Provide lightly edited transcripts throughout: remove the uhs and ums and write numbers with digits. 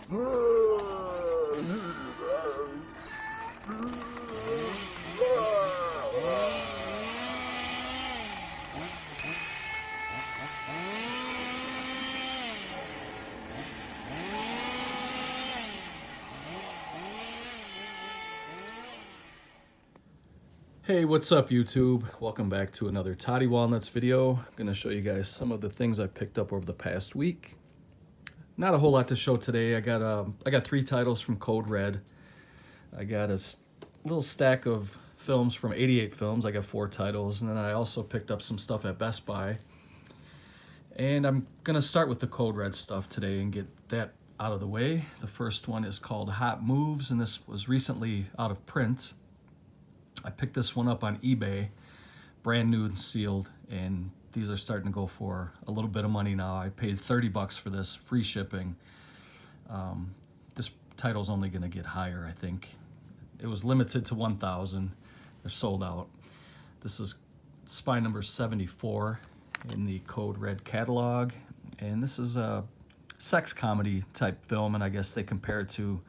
Hey, what's up YouTube? Welcome back to another Toddy Walnuts video. I'm going to show you guys some of the things I picked up over the past week. Not a whole lot to show today. I got 3 titles from Code Red. I got a little stack of films from 88 Films. I got 4 titles, and then I also picked up some stuff at Best Buy. And I'm going to start with the Code Red stuff today and get that out of the way. The first one is called Hot Moves, and this was recently out of print. I picked this one up on eBay, brand new and sealed, and these are starting to go for a little bit of money now. I paid $30 for this, free shipping. This title's only going to get higher, I think. It was limited to 1,000. They're sold out. This is spine number 74 in the Code Red catalog, and this is a sex comedy type film, and I guess they compare it to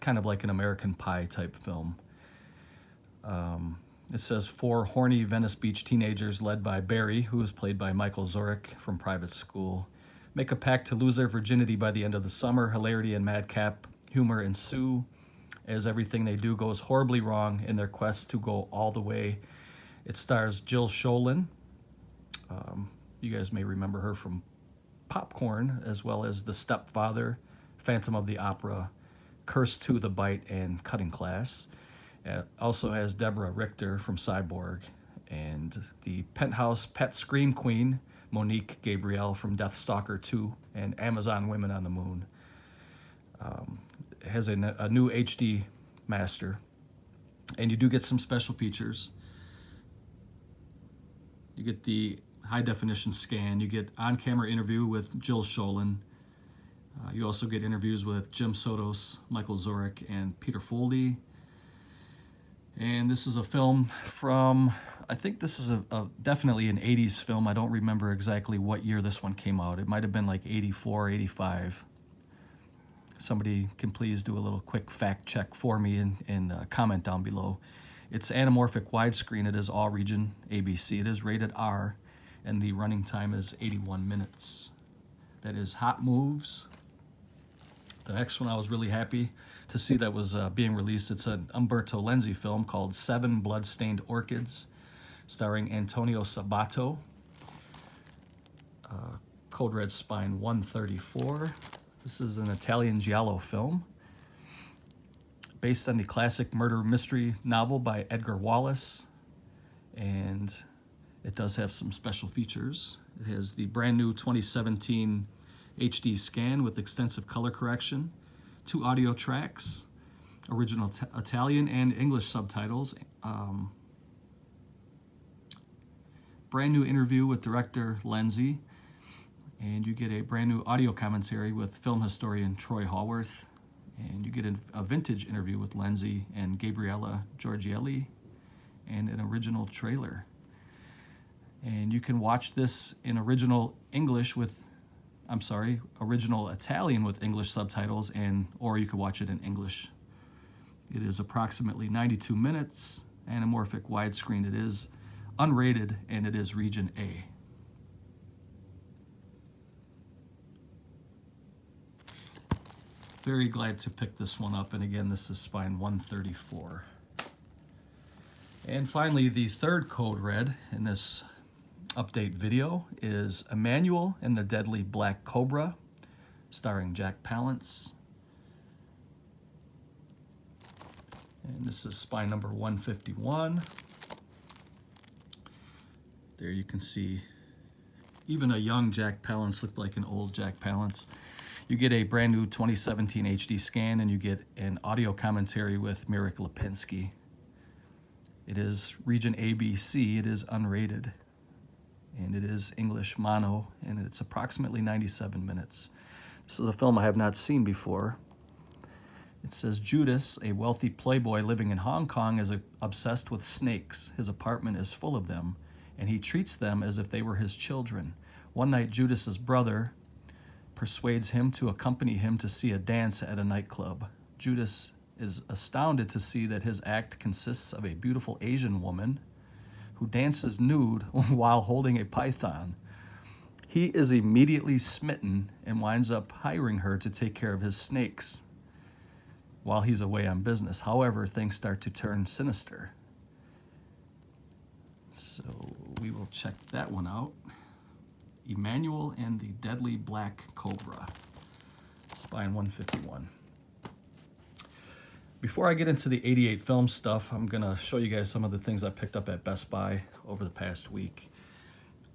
kind of like an American Pie type film. It says 4 horny Venice Beach teenagers led by Barry, who is played by Michael Zorich from Private School, make a pact to lose their virginity by the end of the summer. Hilarity and madcap humor ensue as everything they do goes horribly wrong in their quest to go all the way. It stars Jill Sholin. You guys may remember her from Popcorn, as well as The Stepfather, Phantom of the Opera, Curse to the Bite, and Cutting Class. It also has Deborah Richter from Cyborg, and the Penthouse Pet Scream Queen, Monique Gabrielle from Deathstalker 2, and Amazon Women on the Moon. It has a new HD master, and you do get some special features. You get the high definition scan, you get on-camera interview with Jill Sholin. You also get interviews with Jim Sotos, Michael Zorich, and Peter Foldy. And this is a film from, I think this is definitely an 80s film. I don't remember exactly what year this one came out. It might have been like 84, 85. Somebody can please do a little quick fact check for me and comment down below. It's anamorphic widescreen. It is all region ABC. It is rated R, and the running time is 81 minutes. That is Hot Moves. The next one I was really happy to see that was being released. It's an Umberto Lenzi film called 7 Bloodstained Orchids, starring Antonio Sabato. Code Red Spine 134. This is an Italian giallo film based on the classic murder mystery novel by Edgar Wallace, and it does have some special features. It has the brand new 2017 HD scan with extensive color correction, 2 audio tracks, original Italian and English subtitles, brand new interview with director Lenzi, and you get a brand new audio commentary with film historian Troy Hallworth, and you get a vintage interview with Lenzi and Gabriella Giorgielli, and an original trailer. And you can watch this in original Italian with English subtitles, or you could watch it in English. It is approximately 92 minutes, anamorphic widescreen. It is unrated, and it is region A. Very glad to pick this one up, and again, this is spine 134. And finally, the third Code Red in this update video is Emmanuel and the Deadly Black Cobra, starring Jack Palance. And this is spine number 151. There you can see even a young Jack Palance looked like an old Jack Palance. You get a brand new 2017 HD scan, and you get an audio commentary with Mirek Lipinski. It is region ABC. It is unrated, and it is English mono, and it's approximately 97 minutes. This is a film I have not seen before. It says Judas, a wealthy playboy living in Hong Kong, is obsessed with snakes. His apartment is full of them, and he treats them as if they were his children. One night, Judas's brother persuades him to accompany him to see a dance at a nightclub. Judas is astounded to see that his act consists of a beautiful Asian woman who dances nude while holding a python. He is immediately smitten and winds up hiring her to take care of his snakes while he's away on business. However, things start to turn sinister. So we will check that one out. Emmanuel and the Deadly Black Cobra, Spine 151. Before I get into the 88 film stuff, I'm going to show you guys some of the things I picked up at Best Buy over the past week.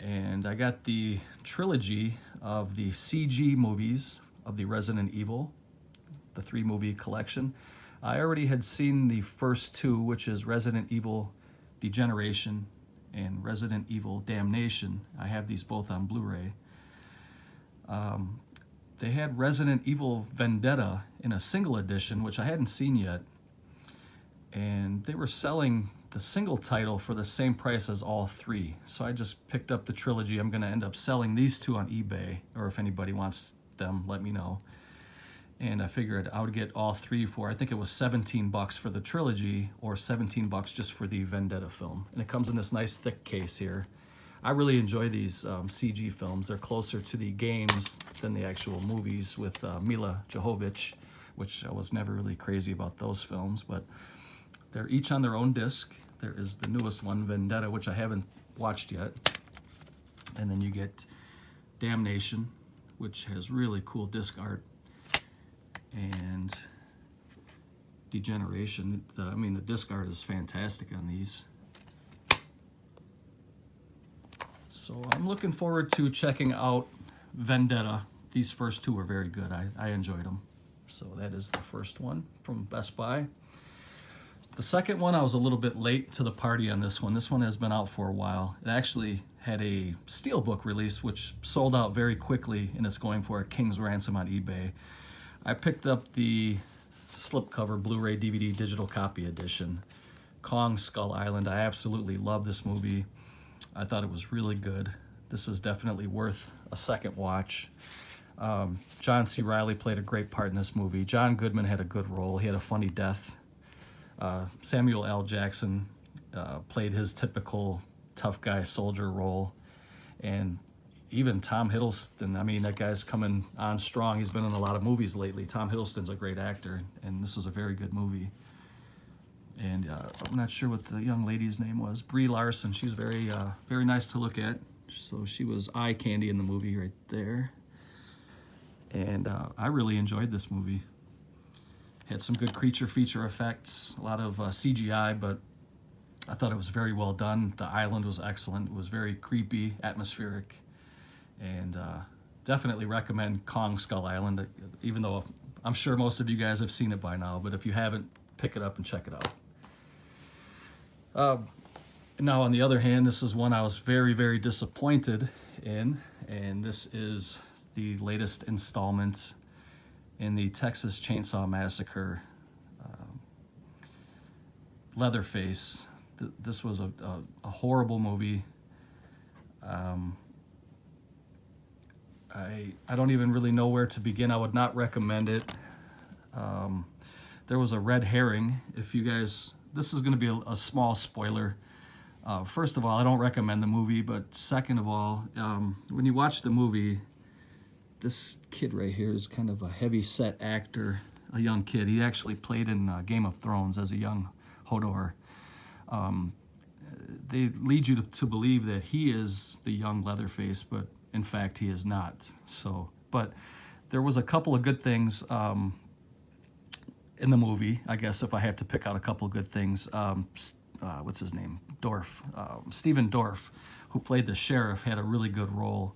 And I got the trilogy of the CG movies of the Resident Evil, the 3-movie collection. I already had seen the first 2, which is Resident Evil Degeneration and Resident Evil Damnation. I have these both on Blu-ray. They had Resident Evil Vendetta in a single edition, which I hadn't seen yet. And they were selling the single title for the same price as all 3. So I just picked up the trilogy. I'm gonna end up selling these 2 on eBay, or if anybody wants them, let me know. And I figured I would get all 3 for, I think it was $17 for the trilogy, or $17 just for the Vendetta film. And it comes in this nice thick case here. I really enjoy these CG films. They're closer to the games than the actual movies with Mila Jovovich, which I was never really crazy about those films, but they're each on their own disc. There is the newest one, Vendetta, which I haven't watched yet. And then you get Damnation, which has really cool disc art. And Degeneration, the disc art is fantastic on these. So I'm looking forward to checking out Vendetta. These first 2 were very good. I enjoyed them. So that is the first one from Best Buy. The second one, I was a little bit late to the party on this one. This one has been out for a while. It actually had a steelbook release, which sold out very quickly, and it's going for a king's ransom on eBay. I picked up the slipcover Blu-ray DVD digital copy edition, Kong Skull Island. I absolutely love this movie. I thought it was really good. This is definitely worth a second watch. John C. Reilly played a great part in this movie. John Goodman had a good role. He had a funny death. Samuel L. Jackson played his typical tough guy soldier role. And even Tom Hiddleston, I mean, that guy's coming on strong. He's been in a lot of movies lately. Tom Hiddleston's a great actor, and this is a very good movie. And I'm not sure what the young lady's name was. Brie Larson. She's very nice to look at. So she was eye candy in the movie right there. And I really enjoyed this movie. Had some good creature feature effects, a lot of CGI, but I thought it was very well done. The island was excellent. It was very creepy, atmospheric, and definitely recommend Kong Skull Island, even though I'm sure most of you guys have seen it by now, but if you haven't, pick it up and check it out. Now, on the other hand, this is one I was very disappointed in, and this is the latest installment in the Texas Chainsaw Massacre. Leatherface. This was a horrible movie. I don't even really know where to begin. I would not recommend it. There was a red herring. If you guys, this is going to be a small spoiler. First of all, I don't recommend the movie, but second of all, when you watch the movie, this kid right here is kind of a heavy-set actor, a young kid. He actually played in Game of Thrones as a young Hodor. They lead you to believe that he is the young Leatherface, but in fact he is not. So, but there was a couple of good things in the movie, I guess, if I have to pick out a couple of good things. What's his name? Dorff. Stephen Dorff, who played the sheriff, had a really good role.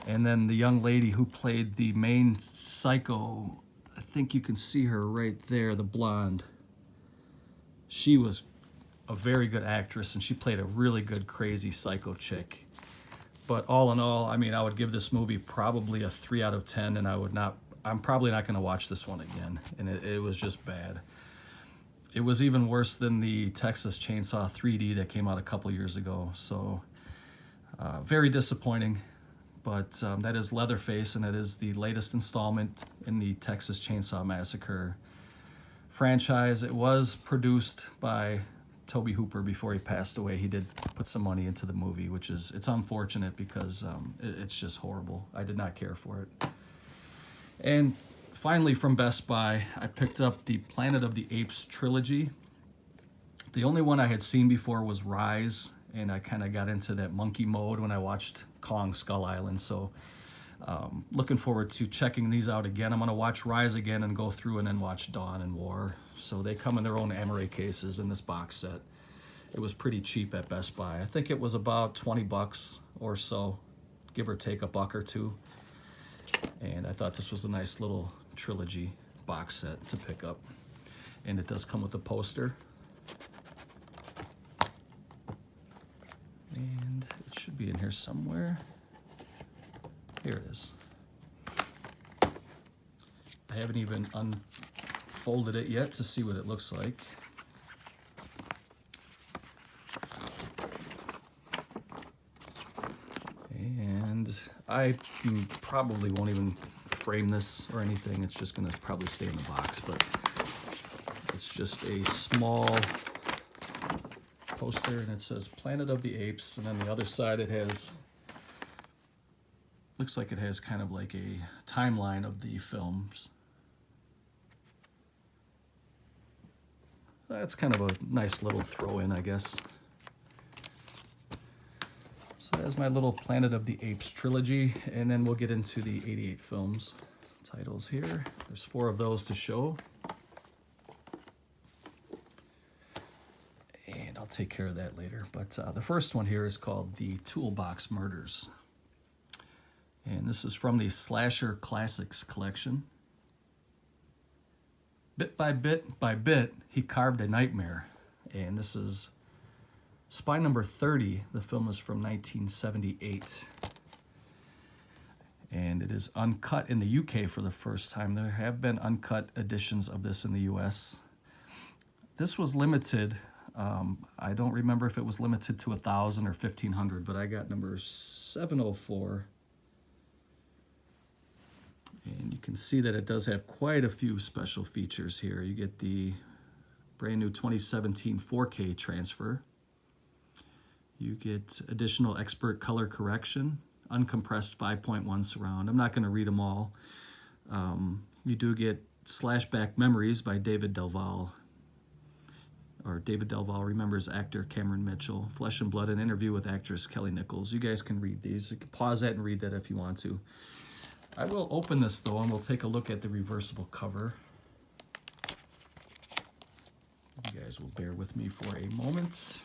And then the young lady who played the main psycho, I think you can see her right there, the blonde. She was a very good actress, and she played a really good crazy psycho chick. But all in all, I mean, I would give this movie probably a 3 out of 10, and I'm probably not going to watch this one again. And it was just bad. It was even worse than the Texas Chainsaw 3D that came out a couple years ago. So very disappointing. but that is Leatherface, and it is the latest installment in the Texas Chainsaw Massacre franchise. It was produced by Tobe Hooper before he passed away. He did put some money into the movie, which is, it's unfortunate because it's just horrible. I did not care for it. And finally, from Best Buy, I picked up the Planet of the Apes trilogy. The only one I had seen before was Rise, and I kind of got into that monkey mode when I watched Kong Skull Island. So looking forward to checking these out again. I'm going to watch Rise again and go through and then watch Dawn and War. So they come in their own Amaray cases in this box set. It was pretty cheap at Best Buy. I think it was about 20 bucks or so, give or take a buck or two. And I thought this was a nice little trilogy box set to pick up. And it does come with a poster. And it should be in here somewhere. Here it is. I haven't even unfolded it yet to see what it looks like. And I probably won't even frame this or anything. It's just gonna probably stay in the box, but it's just a small poster, and it says Planet of the Apes, and on the other side it has, looks like it has kind of like a timeline of the films. That's kind of a nice little throw-in, I guess. So that's my little Planet of the Apes trilogy, and then we'll get into the 88 films titles here. There's 4 of those to show. And I'll take care of that later. But the first one here is called The Toolbox Murders. And this is from the Slasher Classics collection. Bit by bit, he carved a nightmare. And this is Spy number 30. The film is from 1978. And it is uncut in the UK for the first time. There have been uncut editions of this in the US. This was limited. I don't remember if it was limited to 1,000 or 1,500, but I got number 704. And you can see that it does have quite a few special features here. You get the brand new 2017 4K transfer. You get additional expert color correction, uncompressed 5.1 surround. I'm not going to read them all. You do get Slashback Memories by David Delval. Or David Delval remembers actor Cameron Mitchell. Flesh and Blood, an interview with actress Kelly Nichols. You guys can read these. You can pause that and read that if you want to. I will open this though, and we'll take a look at the reversible cover. You guys will bear with me for a moment.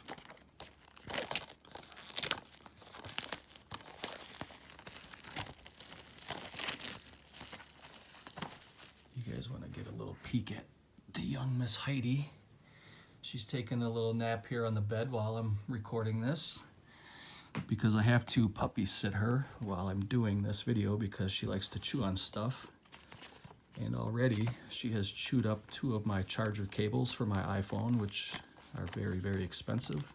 You guys want to get a little peek at the young Miss Heidi. She's taking a little nap here on the bed while I'm recording this, because I have to puppy sit her while I'm doing this video because she likes to chew on stuff. And already she has chewed up 2 of my charger cables for my iPhone, which are very, very expensive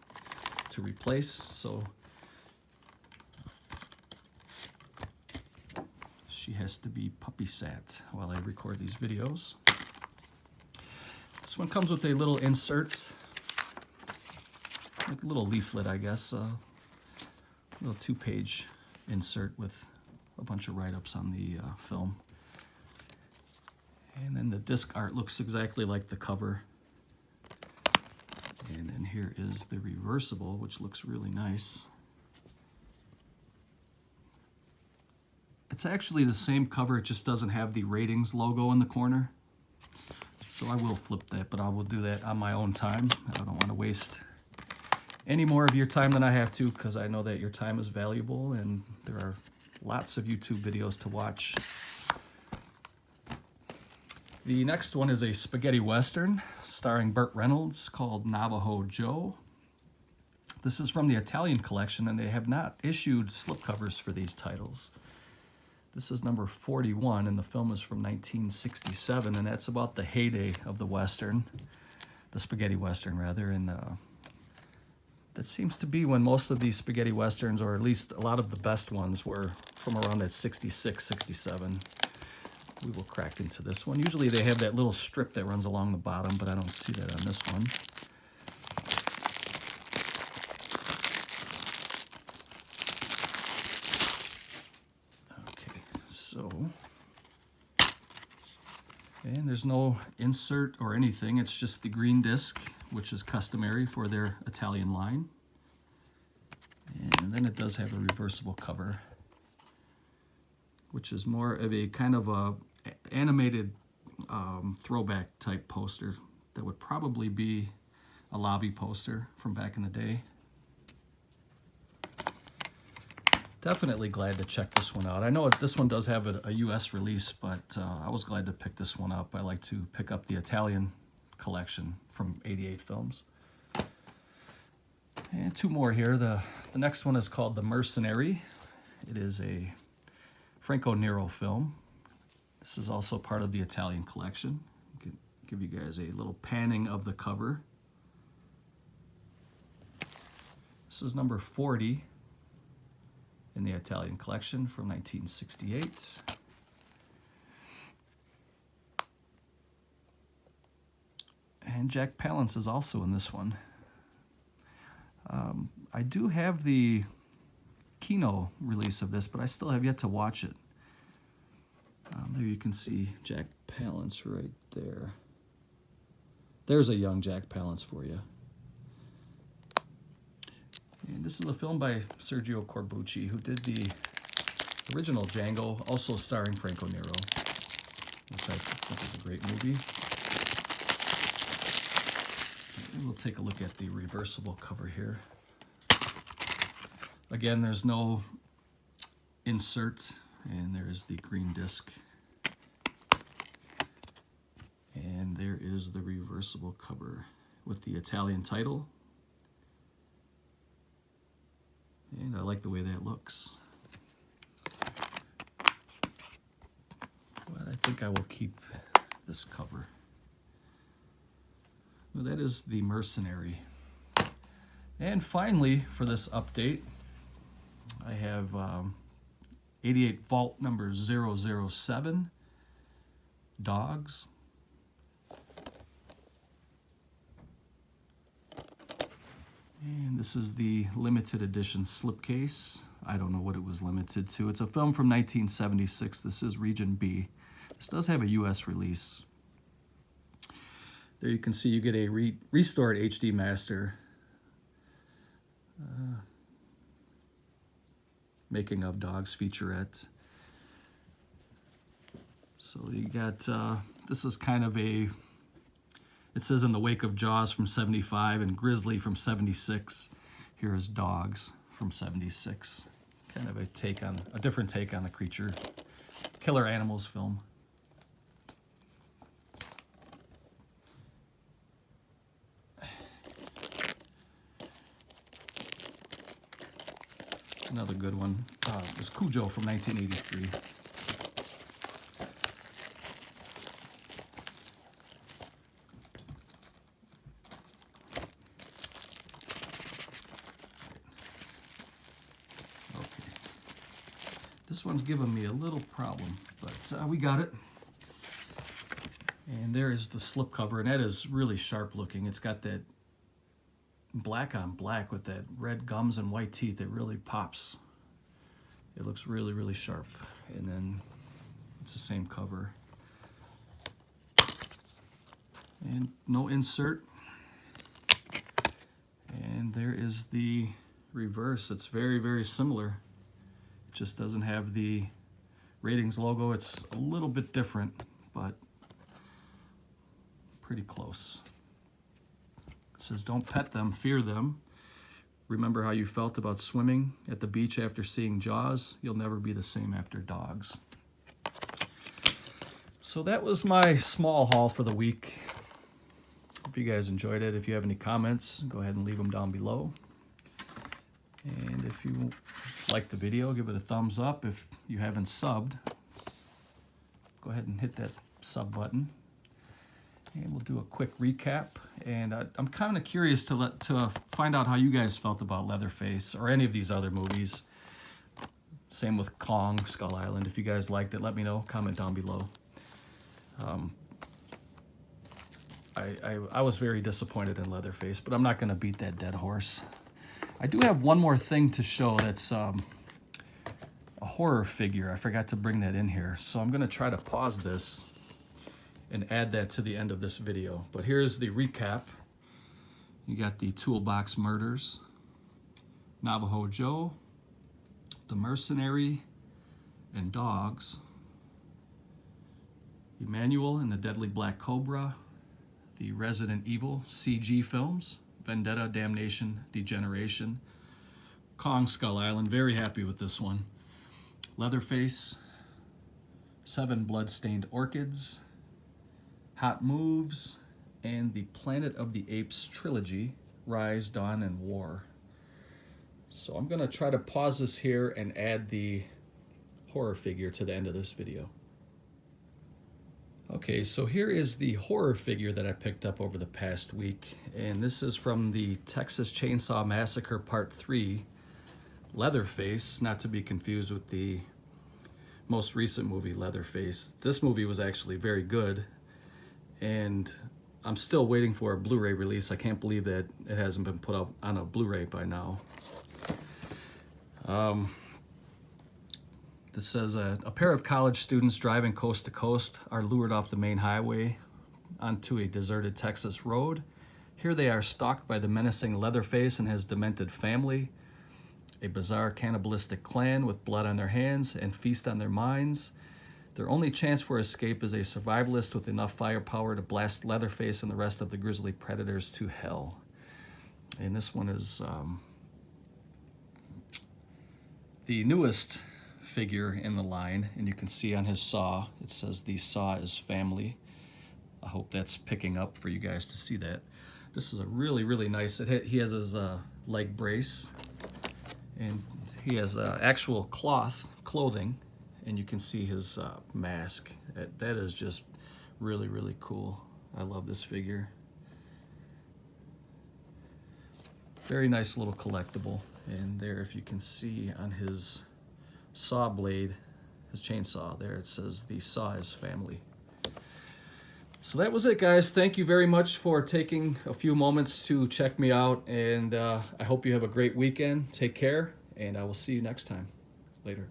to replace. So she has to be puppy sat while I record these videos. This one comes with a little insert, like a little leaflet, I guess. Little 2-page insert with a bunch of write-ups on the film. And then the disc art looks exactly like the cover. And then here is the reversible, which looks really nice. It's actually the same cover, it just doesn't have the ratings logo in the corner. So I will flip that, but I will do that on my own time. I don't want to waste any more of your time than I have to, because I know that your time is valuable and there are lots of YouTube videos to watch. The next one is a spaghetti western starring Burt Reynolds called Navajo Joe. This is from the Italian collection, and they have not issued slipcovers for these titles. This is number 41, and the film is from 1967, and that's about the heyday of the western, the spaghetti western rather, and that seems to be when most of these spaghetti westerns, or at least a lot of the best ones, were from around that 66, 67. We will crack into this one. Usually they have that little strip that runs along the bottom, but I don't see that on this one. Okay, so, and there's no insert or anything. It's just the green disc, which is customary for their Italian line. And then it does have a reversible cover, which is more of a kind of a animated throwback type poster that would probably be a lobby poster from back in the day. Definitely glad to check this one out. I know this one does have a US release, but I was glad to pick this one up. I like to pick up the Italian collection from 88 Films. And two more here. The next one is called The Mercenary. It is a Franco Nero film. This is also part of the Italian collection. I can give you guys a little panning of the cover. This is number 40 in the Italian collection from 1968. And Jack Palance is also in this one. I do have the Kino release of this, but I still have yet to watch it. Maybe you can see Jack Palance right there. There's a young Jack Palance for you. And this is a film by Sergio Corbucci, who did the original Django, also starring Franco Nero, which I think is a great movie. And we'll take a look at the reversible cover here. Again, there's no insert, and there is the green disc. And there is the reversible cover with the Italian title. And I like the way that looks. But I think I will keep this cover. Well, that is The Mercenary. And finally, for this update, I have 88 Vault number 007, Dogs. And this is the limited edition slipcase. I don't know what it was limited to. It's a film from 1976. This is Region B. This does have a US release. There you can see you get a restored HD master. Making of Dogs featurette. So you got, this is kind of a, it says In the Wake of Jaws from 75 and Grizzly from 76. Here is Dogs from 76. Kind of a different take on the creature. Killer Animals film. Another good one was Cujo from 1983. Okay. This one's giving me a little problem, but we got it. And there is the slipcover, and that is really sharp looking. It's got that black on black with that red gums and white teeth. It really pops. It looks really, really sharp. And then it's the same cover. And no insert. And there is the reverse. It's very, very similar. It just doesn't have the ratings logo. It's a little bit different, but pretty close. It says, don't pet them, fear them. Remember how you felt about swimming at the beach after seeing Jaws? You'll never be the same after Dogs. So that was my small haul for the week. Hope you guys enjoyed it. If you have any comments, go ahead and leave them down below. And if you like the video, give it a thumbs up. If you haven't subbed, go ahead and hit that sub button. And we'll do a quick recap. And I'm kind of curious to find out how you guys felt about Leatherface or any of these other movies. Same with Kong Skull Island. If you guys liked it, let me know. Comment down below. I was very disappointed in Leatherface, but I'm not going to beat that dead horse. I do have one more thing to show that's a horror figure. I forgot to bring that in here, so I'm going to try to pause this and add that to the end of this video. But here's the recap. You got the Toolbox Murders, Navajo Joe, The Mercenary, and Dogs, Emmanuel and the Deadly Black Cobra, the Resident Evil CG films, Vendetta, Damnation, Degeneration, Kong Skull Island, very happy with this one, Leatherface, 7 Bloodstained Orchids, Hot Moves, and the Planet of the Apes trilogy, Rise, Dawn, and War. So I'm going to try to pause this here and add the horror figure to the end of this video. Okay, so here is the horror figure that I picked up over the past week, and this is from the Texas Chainsaw Massacre Part 3, Leatherface, not to be confused with the most recent movie, Leatherface. This movie was actually very good, and I'm still waiting for a Blu-ray release. I can't believe that it hasn't been put up on a Blu-ray by now. This says, a pair of college students driving coast to coast are lured off the main highway onto a deserted Texas road. Here they are stalked by the menacing Leatherface and his demented family, a bizarre cannibalistic clan with blood on their hands and feast on their minds. Their only chance for escape is a survivalist with enough firepower to blast Leatherface and the rest of the grisly predators to hell. And this one is the newest figure in the line, and you can see on his saw, it says the saw is family. I hope that's picking up for you guys to see that. This is a really, really nice, he has his leg brace, and he has actual clothing, and you can see his mask. That is just really, really cool. I love this figure. Very nice little collectible. And there, if you can see on his saw blade, his chainsaw there, it says the saw is family. So that was it, guys. Thank you very much for taking a few moments to check me out, and I hope you have a great weekend. Take care, and I will see you next time. Later.